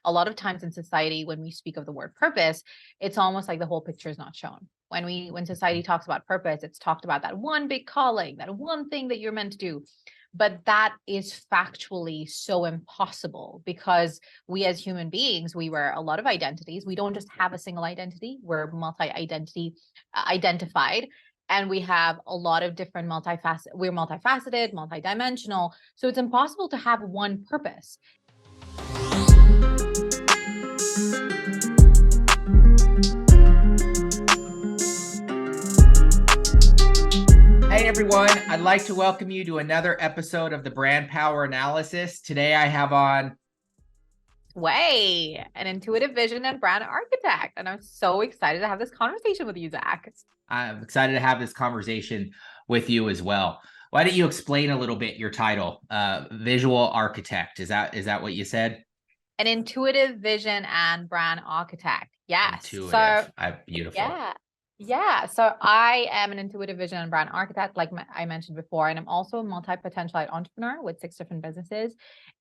a lot of times in society, when we speak of the word purpose, it's almost like the whole picture is not shown. When society talks about purpose, it's talked about that one big calling, that one thing that you're meant to do. But that is factually so impossible, because we as human beings, we wear a lot of identities. We don't just have a single identity. We're multi-identity identified. And we have a lot of different we're multifaceted, multidimensional. So it's impossible to have one purpose. Hey everyone, I'd like to welcome you to another episode of the Brand Power Analysis. Today I have on Swey, an intuitive vision and brand architect. And I'm so excited to have this conversation with you, Zach. I'm excited to have this conversation with you as well. Why don't you explain a little bit your title, visual architect? Is that what you said? An intuitive vision and brand architect. Yes. Intuitive. Beautiful. Yeah. Yeah. So I am an intuitive vision and brand architect, like I mentioned before, and I'm also a multi-potentialite entrepreneur with 6 different businesses.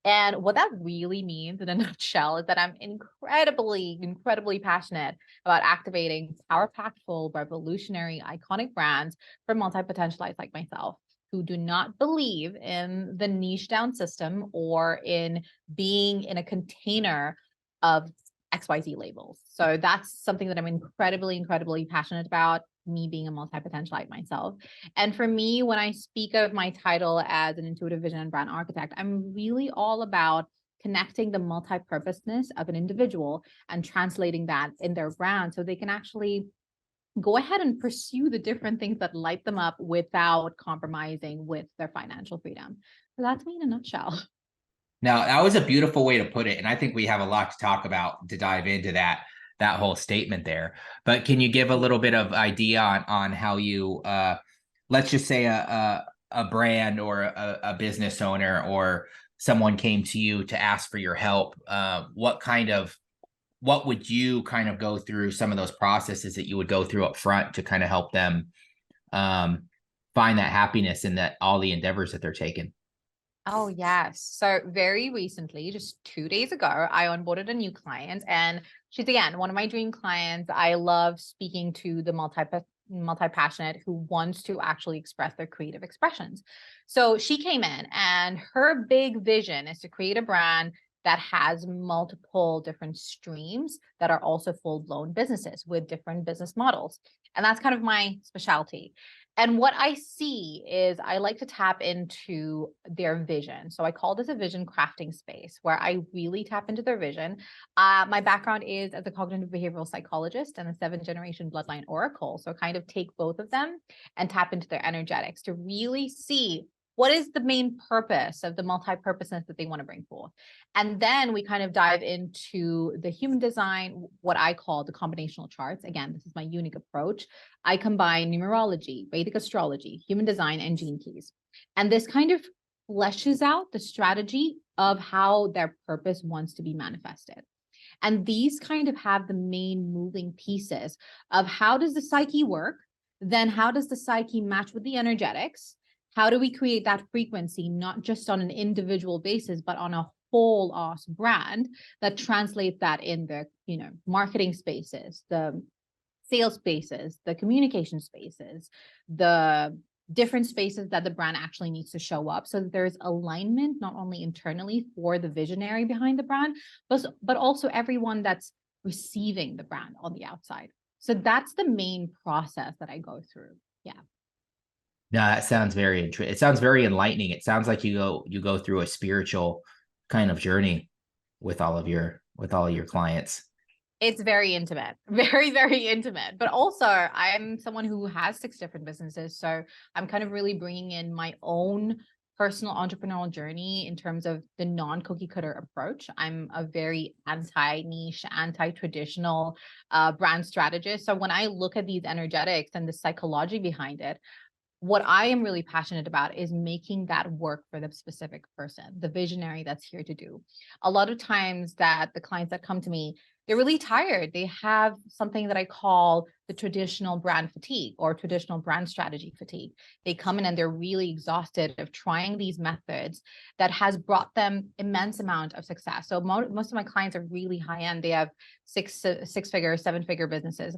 And what that really means in a nutshell is that I'm incredibly passionate about activating power-packful, revolutionary, iconic brands for multi-potentialites like myself, who do not believe in the niche down system or in being in a container of XYZ labels. So that's something that I'm incredibly passionate about, me being a multi-potentialite myself. And for me, when I speak of my title as an intuitive vision and brand architect, I'm really all about connecting the multi-purposeness of an individual and translating that in their brand so they can actually go ahead and pursue the different things that light them up without compromising with their financial freedom. So that's me in a nutshell. Now, that was a beautiful way to put it, and I think we have a lot to talk about to dive into that whole statement there. But can you give a little bit of idea on how you, let's just say a brand or a business owner or someone came to you to ask for your help? What would you kind of go through some of those processes that you would go through up front to kind of help them find that happiness in that all the endeavors that they're taking? Oh, yes. So very recently, just 2 days ago, I onboarded a new client, and she's, again, one of my dream clients. I love speaking to the multi-passionate who wants to actually express their creative expressions. So she came in, and her big vision is to create a brand that has multiple different streams that are also full-blown businesses with different business models. And that's kind of my specialty. And what I see is I like to tap into their vision. So I call this a vision crafting space where I really tap into their vision. My background is as a cognitive behavioral psychologist and a 7th-generation bloodline oracle. So kind of take both of them and tap into their energetics to really see what is the main purpose of the multi-purposeness that they want to bring forth. And then we kind of dive into the human design, what I call the combinational charts. Again, this is my unique approach. I combine numerology, Vedic astrology, human design, and gene keys. And this kind of fleshes out the strategy of how their purpose wants to be manifested. And these kind of have the main moving pieces of how does the psyche work? Then how does the psyche match with the energetics? How do we create that frequency, not just on an individual basis, but on a whole ass brand that translates that in the, marketing spaces, the sales spaces, the communication spaces, the different spaces that the brand actually needs to show up so that there's alignment, not only internally for the visionary behind the brand, but also everyone that's receiving the brand on the outside. So that's the main process that I go through. Yeah. No, that sounds very it sounds very enlightening. It sounds like you go through a spiritual kind of journey with all of your clients. It's very intimate, very intimate. But also, I'm someone who has 6 different businesses. So I'm kind of really bringing in my own personal entrepreneurial journey in terms of the non-cookie cutter approach. I'm a very anti-niche, anti-traditional brand strategist. So when I look at these energetics and the psychology behind it, what I am really passionate about is making that work for the specific person, the visionary that's here to do. A lot of times that the clients that come to me, They're really tired. They have something that I call the traditional brand fatigue or traditional brand strategy fatigue. They come in and they're really exhausted of trying these methods that has brought them immense amount of success. So most of my clients are really high end. They have six-figure, seven-figure businesses.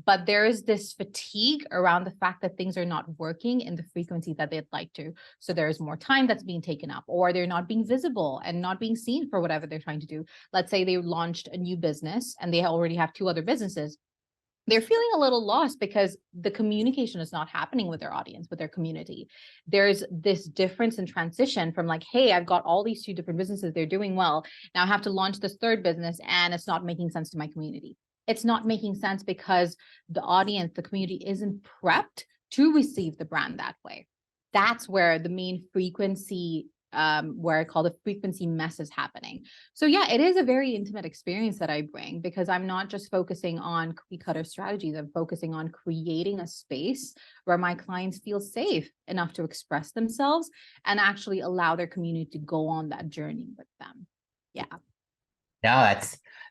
But there is this fatigue around the fact that things are not working in the frequency that they'd like to. So there's more time that's being taken up, or they're not being visible and not being seen for whatever they're trying to do. Let's say they launched a new business and they already have two other businesses. They're feeling a little lost because the communication is not happening with their audience, with their community. There's this difference in transition from like, hey, I've got all these two different businesses, they're doing well. Now I have to launch this third business and it's not making sense to my community. It's not making sense because the audience, the community isn't prepped to receive the brand that way. That's where the main frequency, where I call the frequency mess is happening. So yeah, it is a very intimate experience that I bring because I'm not just focusing on cookie cutter strategies. I'm focusing on creating a space where my clients feel safe enough to express themselves and actually allow their community to go on that journey with them. Yeah. No,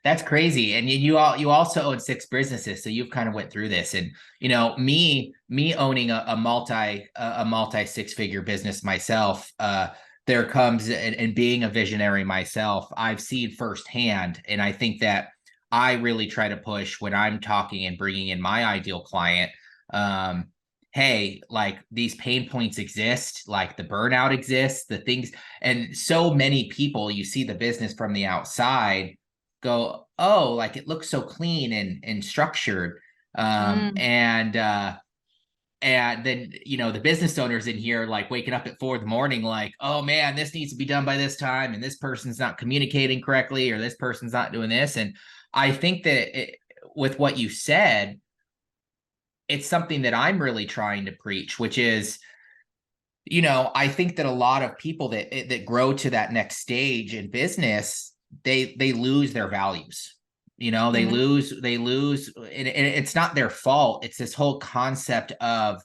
that's crazy. And you also own six businesses, so you've kind of went through this. And me owning a multi six-figure business myself, there comes and being a visionary myself, I've seen firsthand. And I think that I really try to push when I'm talking and bringing in my ideal client. Hey, like these pain points exist, like the burnout exists, the things, and so many people, you see the business from the outside go, oh, like it looks so clean and structured. And then, the business owners in here, like waking up at 4 a.m, like, oh man, this needs to be done by this time. And this person's not communicating correctly, or this person's not doing this. And I think that with what you said, it's something that I'm really trying to preach, which is, I think that a lot of people that grow to that next stage in business, they lose their values. They lose, and it's not their fault. It's this whole concept of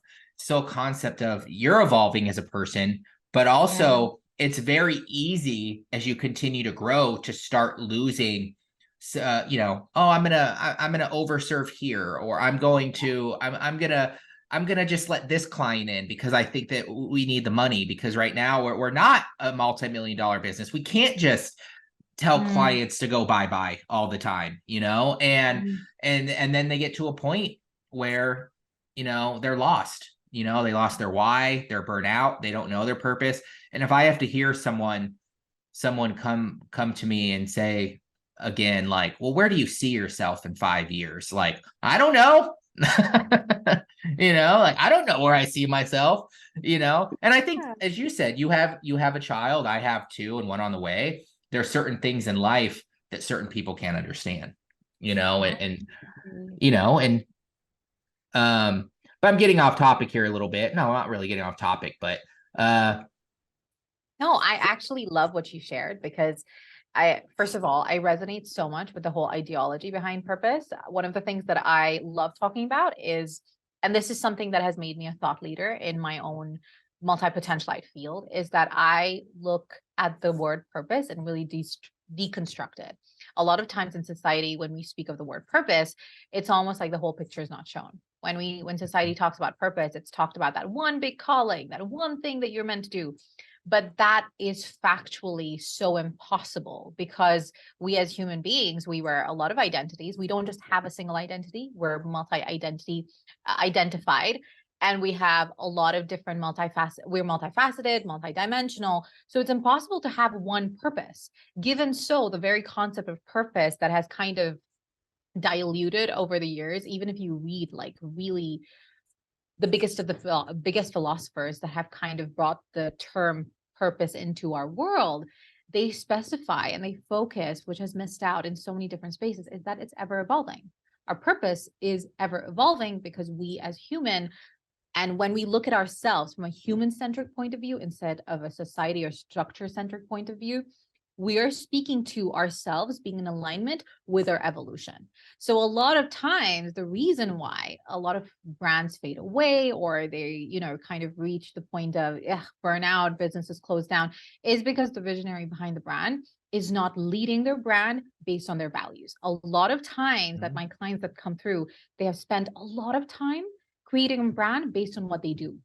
you're evolving as a person, but also it's very easy as you continue to grow to start losing. Oh, I'm gonna overserve here, or I'm gonna just let this client in because I think that we need the money, because right now we're not a multi-million-dollar business. We can't just tell clients to go bye-bye all the time, and then they get to a point where, they're lost. They lost their why, they're burnt out, they don't know their purpose. And if I have to hear someone come to me and say again, like, well, where do you see yourself in 5 years? Like, I don't know. Like, I don't know where I see myself, and I think, as you said, you have a child, I have two, and one on the way. There are certain things in life that certain people can't understand, and but I'm getting off topic here a little bit. No, I'm not really getting off topic, but no, I actually love what you shared because first of all, I resonate so much with the whole ideology behind purpose. One of the things that I love talking about is, and this is something that has made me a thought leader in my own multipotentialite field, is that I look at the word purpose and really deconstruct it. A lot of times in society, when we speak of the word purpose, it's almost like the whole picture is not shown. When society talks about purpose, it's talked about that one big calling, that one thing that you're meant to do. But that is factually so impossible because we as human beings, we wear a lot of identities. We don't just have a single identity. We're multi-identity identified. And we have a lot of different we're multifaceted, multidimensional. So it's impossible to have one purpose. Given so, the very concept of purpose that has kind of diluted over the years, even if you read like really the biggest philosophers that have kind of brought the term purpose into our world, they specify and they focus, which has missed out in so many different spaces, is that it's ever evolving. Our purpose is ever evolving because we as human, and when we look at ourselves from a human-centric point of view instead of a society or structure-centric point of view, we are speaking to ourselves being in alignment with our evolution. So a lot of times, the reason why a lot of brands fade away or they, kind of reach the point of burnout, businesses close down, is because the visionary behind the brand is not leading their brand based on their values. A lot of times that my clients that come through, they have spent a lot of time creating a brand based on what they do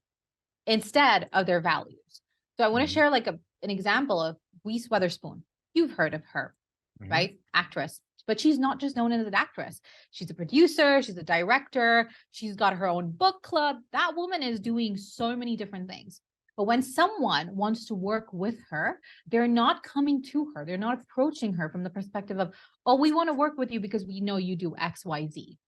instead of their values. So I want to Mhm. share like an example of Reese Witherspoon. You've heard of her, Mhm. right? Actress. But she's not just known as an actress. She's a producer, she's a director, she's got her own book club. That woman is doing so many different things. But when someone wants to work with her, they're not coming to her. They're not approaching her from the perspective of, oh, we want to work with you because we know you do XYZ.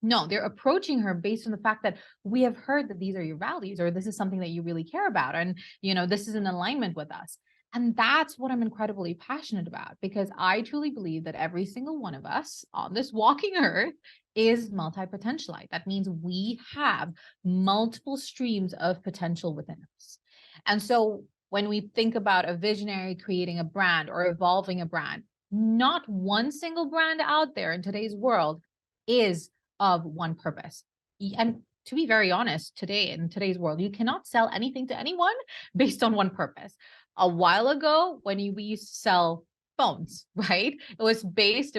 No, they're approaching her based on the fact that we have heard that these are your values, or this is something that you really care about. And, this is in alignment with us. And that's what I'm incredibly passionate about, because I truly believe that every single one of us on this walking earth is multi-potentialite. That means we have multiple streams of potential within us. And so when we think about a visionary creating a brand or evolving a brand, not one single brand out there in today's world is of one purpose. And to be very honest, today in today's world, you cannot sell anything to anyone based on one purpose. A while ago, when we used to sell phones, right? It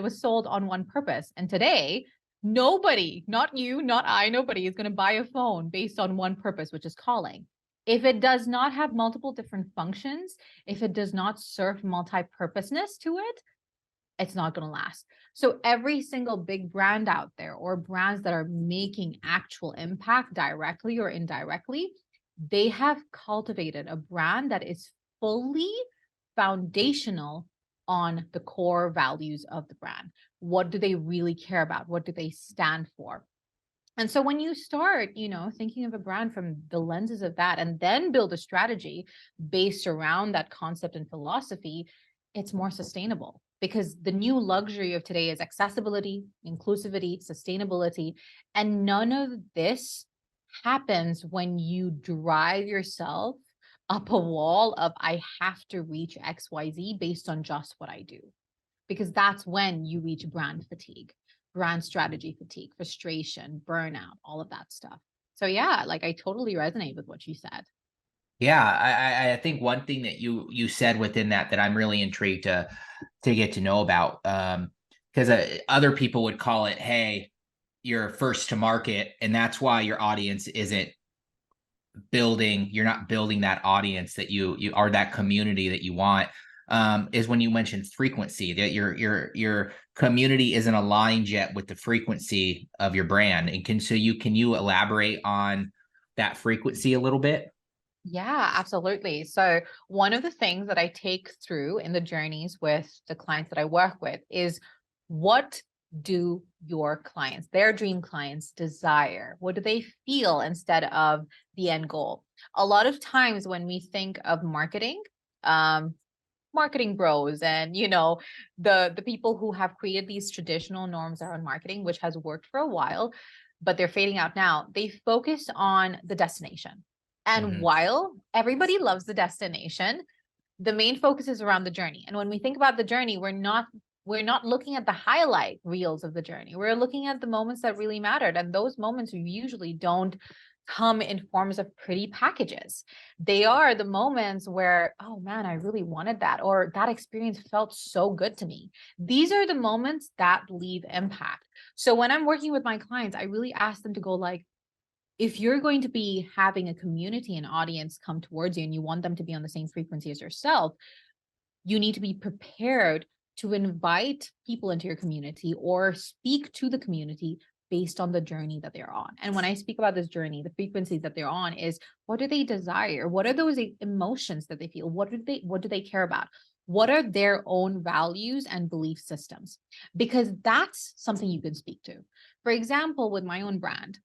was sold on one purpose. And today, nobody, not you, not I, nobody is going to buy a phone based on one purpose, which is calling. If it does not have multiple different functions, if it does not serve multi-purposeness to it, it's not going to last. So every single big brand out there, or brands that are making actual impact directly or indirectly, they have cultivated a brand that is fully foundational on the core values of the brand. What do they really care about? What do they stand for? And so when you start, thinking of a brand from the lenses of that, and then build a strategy based around that concept and philosophy, it's more sustainable, because the new luxury of today is accessibility, inclusivity, sustainability. And none of this happens when you drive yourself up a wall of, I have to reach XYZ based on just what I do, because that's when you reach brand fatigue, brand strategy fatigue, frustration, burnout, all of that stuff. So yeah, like I totally resonate with what you said. Yeah, I think one thing that you said within that I'm really intrigued to get to know about, because other people would call it, hey, you're first to market, and that's why your audience isn't you're not building that audience that you are, that community that you want. Is when you mentioned frequency, that your community isn't aligned yet with the frequency of your brand. And can you elaborate on that frequency a little bit? Yeah, absolutely. So one of the things that I take through in the journeys with the clients that I work with is, what do your clients, their dream clients, desire? What do they feel instead of the end goal? A lot of times when we think of marketing, um, marketing bros and the people who have created these traditional norms around marketing, which has worked for a while, but they're fading out now, they focus on the destination. And Mhm. while everybody loves the destination, the main focus is around the journey. And when we think about the journey, we're not looking at the highlight reels of the journey. We're looking at the moments that really mattered. And those moments usually don't come in forms of pretty packages. They are the moments where, oh man, I really wanted that, or that experience felt so good to me. These are the moments that leave impact. So when I'm working with my clients, I really ask them to go like, if you're going to be having a community and audience come towards you and you want them to be on the same frequency as yourself, you need to be prepared to invite people into your community or speak to the community based on the journey that they're on. And when I speak about this journey, the frequencies that they're on is, what do they desire? What are those emotions that they feel? What do they care about? What are their own values and belief systems? Because that's something you can speak to. For example, with my own brand,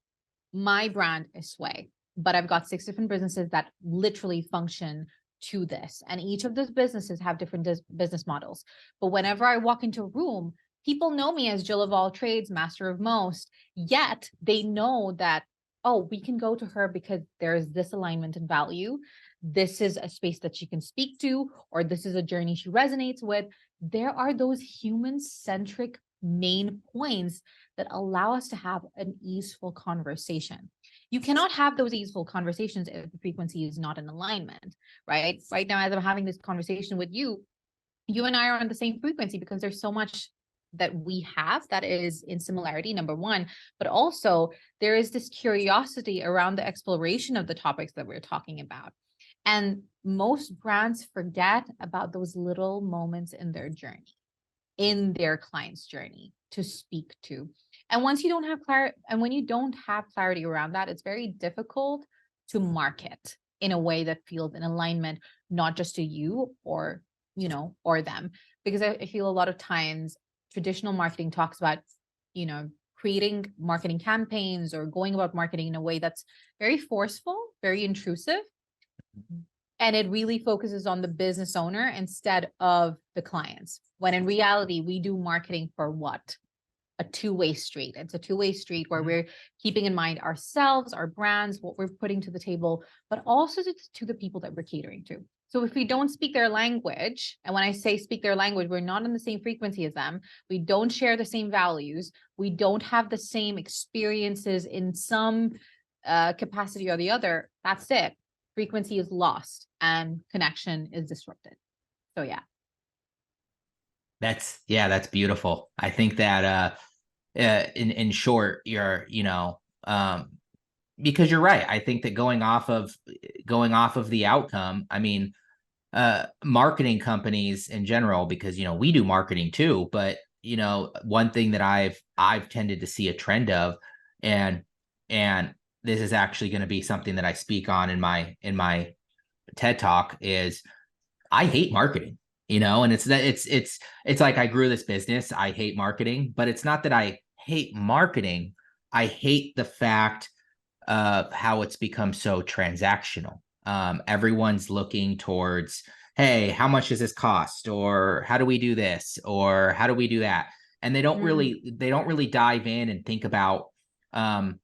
my brand is Sway, but I've got 6 different businesses that literally function to this. And each of those businesses have different business models. But whenever I walk into a room, people know me as Jill of all trades, master of most, yet they know that, oh, we can go to her because there's this alignment and value. This is a space that she can speak to, or this is a journey she resonates with. There are those human centric main points that allow us to have an easeful conversation. You cannot have those easeful conversations if the frequency is not in alignment, right? Right now, as I'm having this conversation with you, you and I are on the same frequency because there's so much that we have that is in similarity, number one, but also there is this curiosity around the exploration of the topics that we're talking about. And most brands forget about those little moments in their journey, in their client's journey to speak to. And once you don't have clarity, and when you don't have clarity around that, it's very difficult to market in a way that feels in alignment, not just to you or, you know, or them. Because I feel a lot of times traditional marketing talks about, you know, creating marketing campaigns or going about marketing in a way that's very forceful, very intrusive. And it really focuses on the business owner instead of the clients. When in reality, we do marketing for what? A two-way street. It's a two-way street where we're keeping in mind ourselves, our brands, what we're putting to the table, but also to the people that we're catering to. So if we don't speak their language, and when I say speak their language, we're not on the same frequency as them, we don't share the same values, we don't have the same experiences in some capacity or the other, that's it. Frequency is lost and connection is disrupted. So yeah. That's beautiful. I think that in short, you're, you know, because you're right. I think that going off of the outcome, I mean, marketing companies in general, because, you know, we do marketing too, but, you know, one thing that I've tended to see a trend of, and this is actually going to be something that I speak on in my TED Talk, is I hate marketing, you know, and it's like I grew this business. I hate marketing, but it's not that I hate marketing. I hate the fact of how it's become so transactional. Everyone's looking towards, hey, how much does this cost? Or how do we do this? Or how do we do that? And they don't really dive in and think about,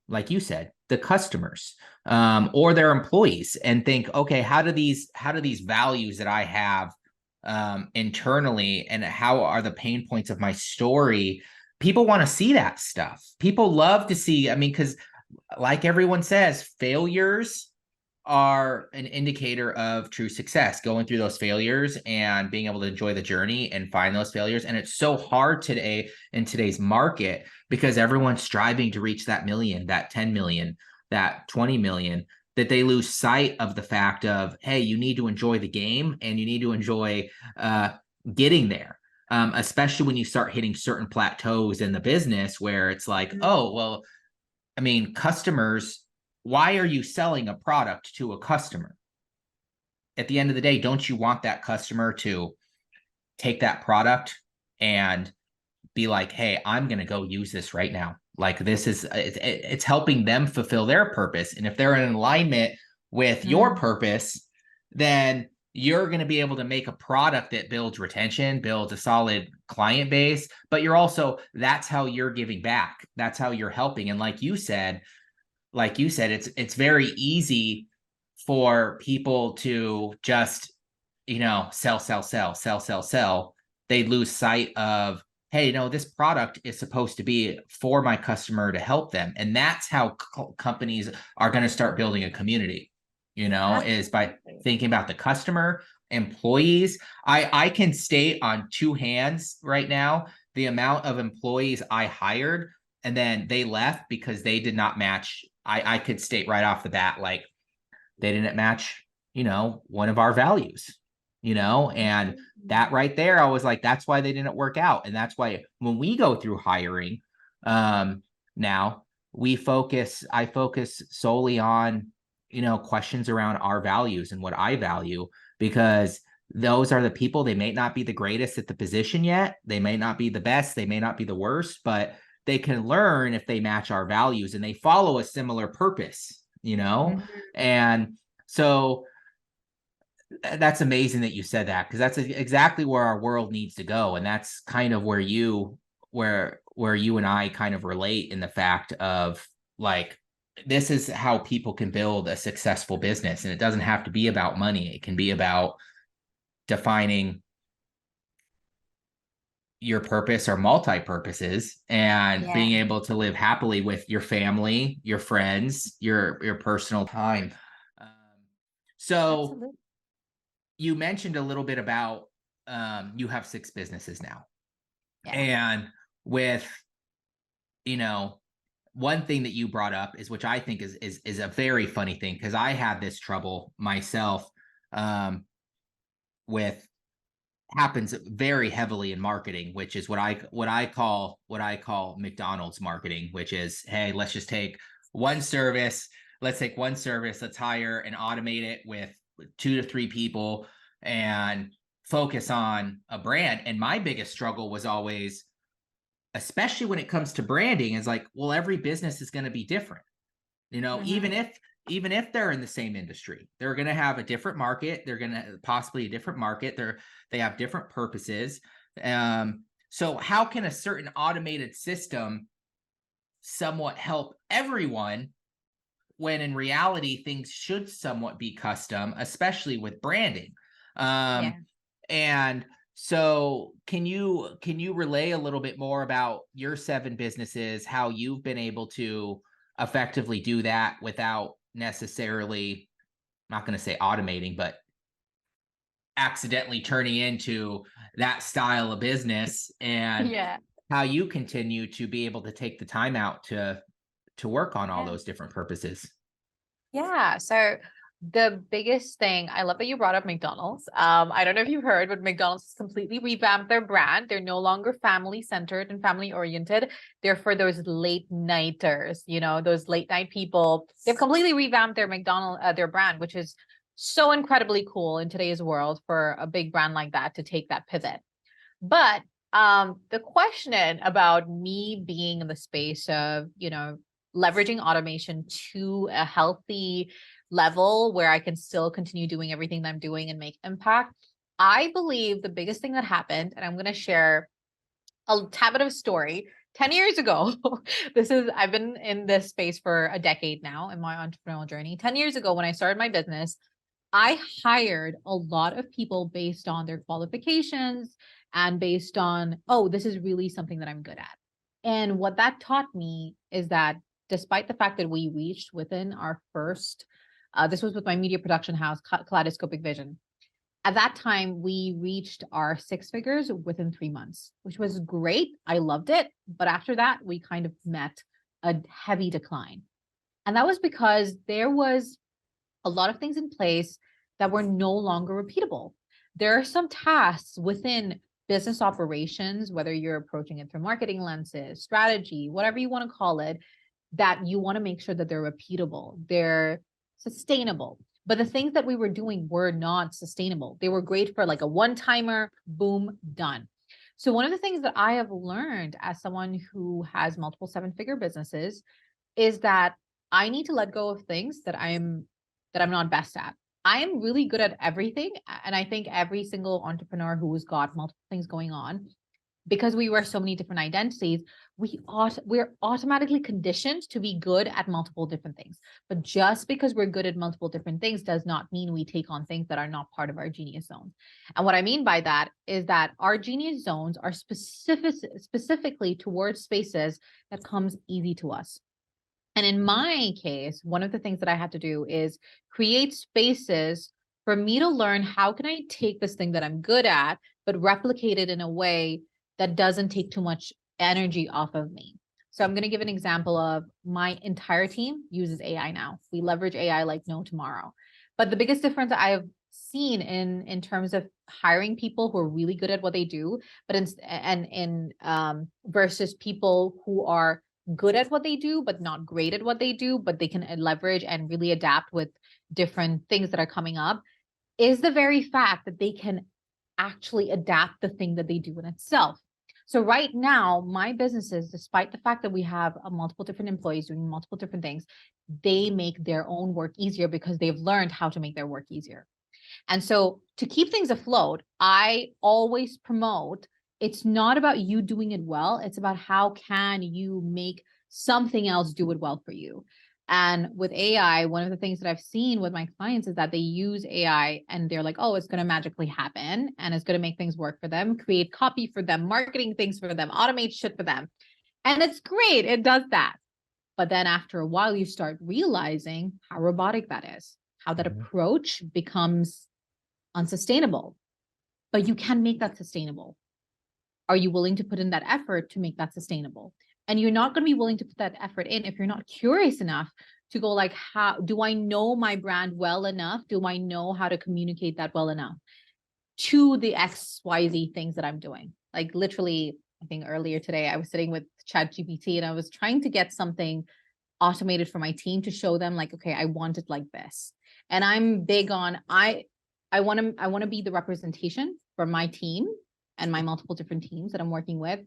like you said, the customers, or their employees, and think, okay, how do these values that I have internally, and how are the pain points of my story? People want to see that stuff. People love to see, I mean, because like everyone says, failures are an indicator of true success. Going through those failures and being able to enjoy the journey and find those failures. And it's so hard today in today's market because everyone's striving to reach that million, that 10 million, that 20 million, that they lose sight of the fact of, hey, you need to enjoy the game and you need to enjoy getting there. Especially when you start hitting certain plateaus in the business where it's like, oh, well, I mean, customers, why are you selling a product to a customer? At the end of the day, don't you want that customer to take that product and be like, hey, I'm going to go use this right now. Like this is, it's helping them fulfill their purpose. And if they're in alignment with your purpose, then you're going to be able to make a product that builds retention, builds a solid client base, but you're also, that's how you're giving back. That's how you're helping. And like you said, it's very easy for people to just, you know, sell. They lose sight of, hey, no, this product is supposed to be for my customer to help them. And that's how companies are going to start building a community, you know, is by thinking about the customer, employees. I can state on two hands right now the amount of employees I hired and then they left because they did not match. I could state right off the bat, like they didn't match, you know, one of our values, you know, and that right there, I was like, that's why they didn't work out. And that's why when we go through hiring, now I focus solely on, you know, questions around our values and what I value, because those are the people. They may not be the greatest at the position yet. They may not be the best. They may not be the worst, but they can learn if they match our values and they follow a similar purpose, you know? And so that's amazing that you said that, because that's exactly where our world needs to go. And that's kind of where you and I kind of relate, in the fact of like, this is how people can build a successful business. And it doesn't have to be about money. It can be about defining your purpose or multi-purposes and being able to live happily with your family, your friends, your personal time. So Absolutely. You mentioned a little bit about you have 6 businesses now. Yeah. And with, you know, one thing that you brought up is, which I think is a very funny thing, because I had this trouble myself, with, happens very heavily in marketing, which is what I call McDonald's marketing, which is, hey, let's just take one service, let's hire and automate it with 2 to 3 people and focus on a brand. And my biggest struggle was always, especially when it comes to branding, is like, well, every business is going to be different. Even if they're in the same industry, they're going to have a different market. They're going to possibly a different market. They have different purposes. So how can a certain automated system somewhat help everyone, when in reality things should somewhat be custom, especially with branding? And so can you relay a little bit more about your 7 businesses, how you've been able to effectively do that without necessarily, I'm not going to say automating, but accidentally turning into that style of business, and how you continue to be able to take the time out to work on all those different purposes? Yeah. So the biggest thing, I love that you brought up McDonald's. I don't know if you heard, but McDonald's has completely revamped their brand. They're no longer family centered and family oriented. They're for those late nighters, those late night people. They've completely revamped their their brand, which is so incredibly cool in today's world for a big brand like that to take that pivot. But the question about me being in the space of, leveraging automation to a healthy level where I can still continue doing everything that I'm doing and make impact. I believe the biggest thing that happened, and I'm going to share a tad bit of a story. 10 years ago, I've been in this space for a decade now in my entrepreneurial journey. 10 years ago, when I started my business, I hired a lot of people based on their qualifications and based on, oh, this is really something that I'm good at. And what that taught me is that despite the fact that we reached within our first, this was with my media production house, Kaleidoscopic Vision. At that time, we reached our 6 figures within 3 months, which was great. I loved it. But after that, we kind of met a heavy decline. And that was because there was a lot of things in place that were no longer repeatable. There are some tasks within business operations, whether you're approaching it through marketing lenses, strategy, whatever you want to call it, that you want to make sure that they're repeatable, they're sustainable. But the things that we were doing were not sustainable. They were great for like a one-timer, boom, done. So one of the things that I have learned as someone who has multiple 7-figure businesses is that I need to let go of things that I'm not best at. I am really good at everything. And I think every single entrepreneur who's got multiple things going on, because we wear so many different identities, we're automatically conditioned to be good at multiple different things. But just because we're good at multiple different things does not mean we take on things that are not part of our genius zones. And what I mean by that is that our genius zones are specifically towards spaces that comes easy to us. And in my case, one of the things that I had to do is create spaces for me to learn, how can I take this thing that I'm good at, but replicate it in a way that doesn't take too much energy off of me. So I'm going to give an example of my entire team uses AI now. We leverage AI like no tomorrow. But the biggest difference I have seen in terms of hiring people who are really good at what they do, but versus people who are good at what they do, but not great at what they do, but they can leverage and really adapt with different things that are coming up, is the very fact that they can actually adapt the thing that they do in itself. So right now, my businesses, despite the fact that we have multiple different employees doing multiple different things, they make their own work easier because they've learned how to make their work easier. And so to keep things afloat, I always promote, it's not about you doing it well. It's about how can you make something else do it well for you. And with AI, one of the things that I've seen with my clients is that they use AI and they're like, oh, it's going to magically happen and it's going to make things work for them, create copy for them, marketing things for them, automate shit for them. And it's great. It does that. But then after a while, you start realizing how robotic that is, how that approach becomes unsustainable. but you can make that sustainable. Are you willing to put in that effort to make that sustainable? And you're not going to be willing to put that effort in if you're not curious enough to go like, how do I know my brand well enough? Do I know how to communicate that well enough to the XYZ things that I'm doing? Like literally, I think earlier today, I was sitting with ChatGPT and I was trying to get something automated for my team to show them like, okay, I want it like this. And I'm big on, I want to be the representation for my team and my multiple different teams that I'm working with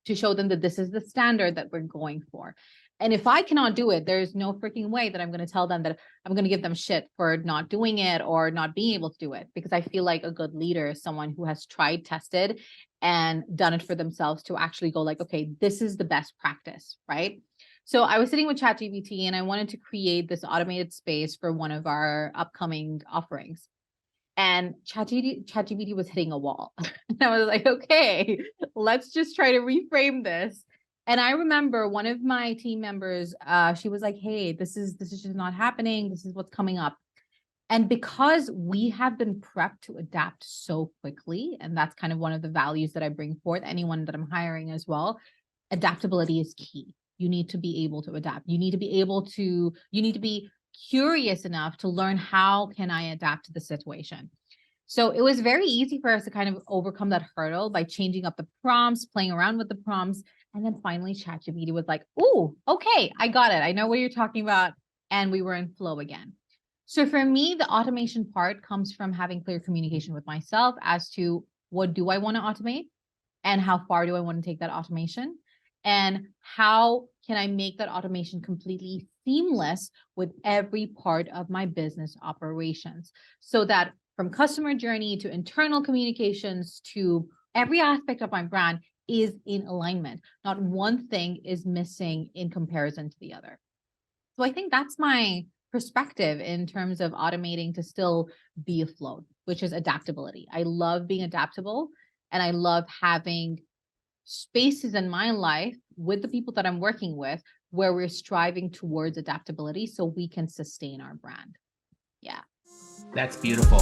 to show them that this is the standard that we're going for. And if I cannot do it, there's no freaking way that I'm going to tell them that I'm going to give them shit for not doing it or not being able to do it, because I feel like a good leader is someone who has tried, tested, and done it for themselves to actually go like, okay, this is the best practice, right? So I was sitting with ChatGPT and I wanted to create this automated space for one of our upcoming offerings. And ChatGPT was hitting a wall. And I was like, okay, let's just try to reframe this. And I remember one of my team members, she was like, hey, this is just not happening. This is what's coming up. And because we have been prepped to adapt so quickly, and that's kind of one of the values that I bring forth, anyone that I'm hiring as well, adaptability is key. You need to be able to adapt. You need to be curious enough to learn, how can I adapt to the situation? So it was very easy for us to kind of overcome that hurdle by changing up the prompts, playing around with the prompts. And then finally ChatGPT was like, oh, okay, I got it. I know what you're talking about. And we were in flow again. So for me, the automation part comes from having clear communication with myself as to what do I want to automate and how far do I want to take that automation, and how can I make that automation completely seamless with every part of my business operations, so that from customer journey to internal communications to every aspect of my brand is in alignment. Not one thing is missing in comparison to the other. So I think that's my perspective in terms of automating to still be afloat, which is adaptability. I love being adaptable, and I love having spaces in my life with the people that I'm working with where we're striving towards adaptability so we can sustain our brand. Yeah. That's beautiful.